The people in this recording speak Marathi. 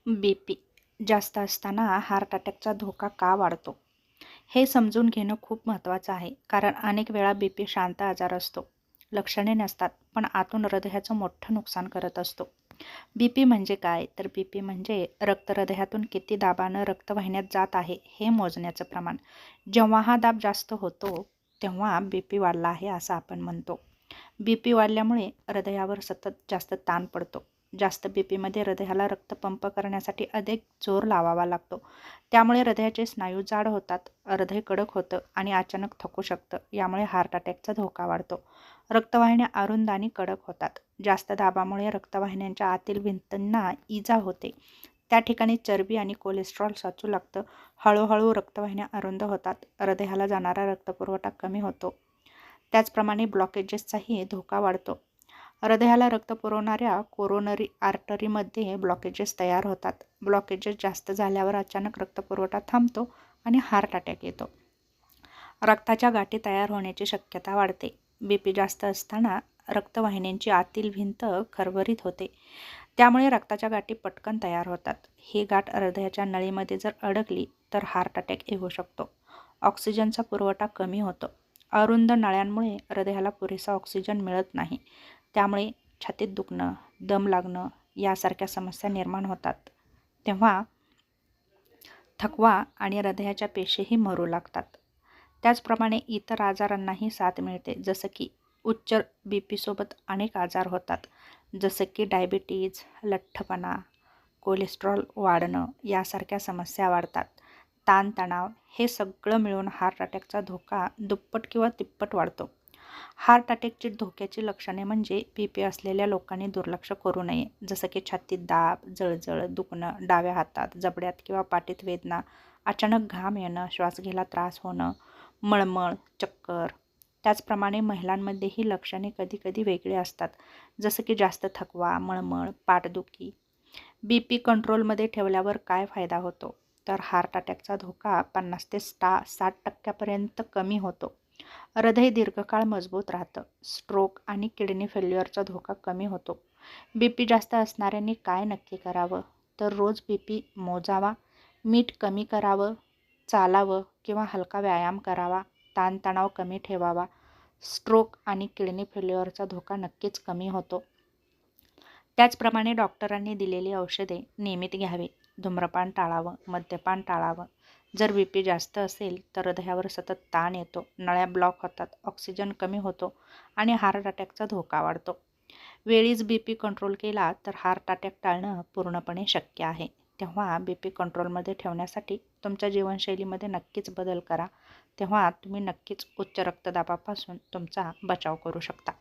BP जास्त असताना हार्ट अटॅकचा धोका का वाढतो? हे समजून घेणं खूप महत्त्वाचं आहे. कारण अनेक वेळा BP शांत आजार असतो. लक्षणे नसतात, पण आतून हृदयाचं मोठं नुकसान करत असतो. BP म्हणजे काय? तर BP म्हणजे रक्त हृदयातून किती दाबानं रक्तवाहिन्यात जात आहे हे मोजण्याचं प्रमाण. जेव्हा हा दाब जास्त होतो, तेव्हा BP वाढला आहे असं आपण म्हणतो. BP वाढल्यामुळे हृदयावर सतत जास्त ताण पडतो. जास्त BPमध्ये हृदयाला रक्त पंप करण्यासाठी अधिक जोर लावावा लागतो. त्यामुळे हृदयाचे स्नायू जाड होतात, हृदय कडक होतं आणि अचानक थकू शकतं. यामुळे हार्ट अटॅकचा धोका वाढतो. रक्तवाहिन्या अरुंद आणि कडक होतात. जास्त दाबामुळे रक्तवाहिन्यांच्या आतील भिंतींना इजा होते. त्या ठिकाणी चरबी आणि कोलेस्ट्रॉल साचू लागतं. हळूहळू रक्तवाहिन्या अरुंद होतात. हृदयाला जाणारा रक्तपुरवठा कमी होतो. त्याचप्रमाणे ब्लॉकेजेसचाही धोका वाढतो. हृदयाला रक्त पुरवणाऱ्या कोरोनरी आर्टरीमध्ये ब्लॉकेजेस तयार होतात. ब्लॉकेजेस जास्त झाल्यावर अचानक रक्तपुरवठा थांबतो आणि हार्ट अटॅक येतो. रक्ताच्या गाठी तयार होण्याची शक्यता वाढते. BP जास्त असताना रक्तवाहिन्यांची आतील भिंत खरबरीत होते. त्यामुळे रक्ताच्या गाठी पटकन तयार होतात. ही गाठ हृदयाच्या नळीमध्ये जर अडकली तर हार्ट अटॅक येऊ शकतो. ऑक्सिजनचा पुरवठा कमी होतो. अरुंद नळ्यांमुळे हृदयाला पुरेसा ऑक्सिजन मिळत नाही. त्यामुळे छातीत दुखणं, दम लागणं यासारख्या समस्या निर्माण होतात. तेव्हा थकवा आणि हृदयाच्या पेशीही मरू लागतात. त्याचप्रमाणे इतर आजारांनाही साथ मिळते. जसं की उच्च BP सोबत अनेक आजार होतात. जसं की डायबिटीज, लठ्ठपणा, कोलेस्ट्रॉल वाढणं यासारख्या समस्या वाढतात. ताणतणाव हे सगळं मिळून हार्ट अटॅकचा धोका दुप्पट किंवा तिप्पट वाढतो. हार्ट अटॅकची धोक्याची लक्षणे म्हणजे BP असलेल्या लोकांनी दुर्लक्ष करू नये. जसं की छातीत दाब, जळजळ, दुखणं, डाव्या हातात, जबड्यात किंवा पाठीत वेदना, अचानक घाम येणं, श्वास घ्यायला त्रास होणं, मळमळ, चक्कर. त्याचप्रमाणे महिलांमध्ये ही लक्षणे कधीकधी वेगळी असतात. जसं की जास्त थकवा, मळमळ, पाठदुखी. BP कंट्रोलमध्ये ठेवल्यावर काय फायदा होतो? तर हार्ट अटॅकचा धोका 50 ते 60% कमी होतो. हृदय दीर्घकाळ मजबूत राहतं. स्ट्रोक आणि किडनी फेल्युअरचा धोका कमी होतो. BP जास्त असणाऱ्यांनी काय नक्की करावं? तर रोज BP मोजावा, मीठ कमी करावं, चालावं किंवा हलका व्यायाम करावा, ताणतणाव कमी ठेवावा. स्ट्रोक आणि किडनी फेल्युअरचा धोका नक्कीच कमी होतो. त्याचप्रमाणे डॉक्टरांनी दिलेली औषधे नियमित घ्यावी. धूम्रपान टाळावं, मद्यपान टाळावं. जर BP जास्त असेल तर हृदयावर सतत ताण येतो, नळ्या ब्लॉक होतात, ऑक्सिजन कमी होतो आणि हार्ट अटॅकचा धोका वाढतो. वेळीच BP कंट्रोल केला तर हार्ट अटॅक टाळणं पूर्णपणे शक्य आहे. तेव्हा BP कंट्रोलमध्ये ठेवण्यासाठी तुमच्या जीवनशैलीमध्ये नक्कीच बदल करा. तेव्हा तुम्ही नक्कीच उच्च रक्तदाबापासून तुमचा बचाव करू शकता.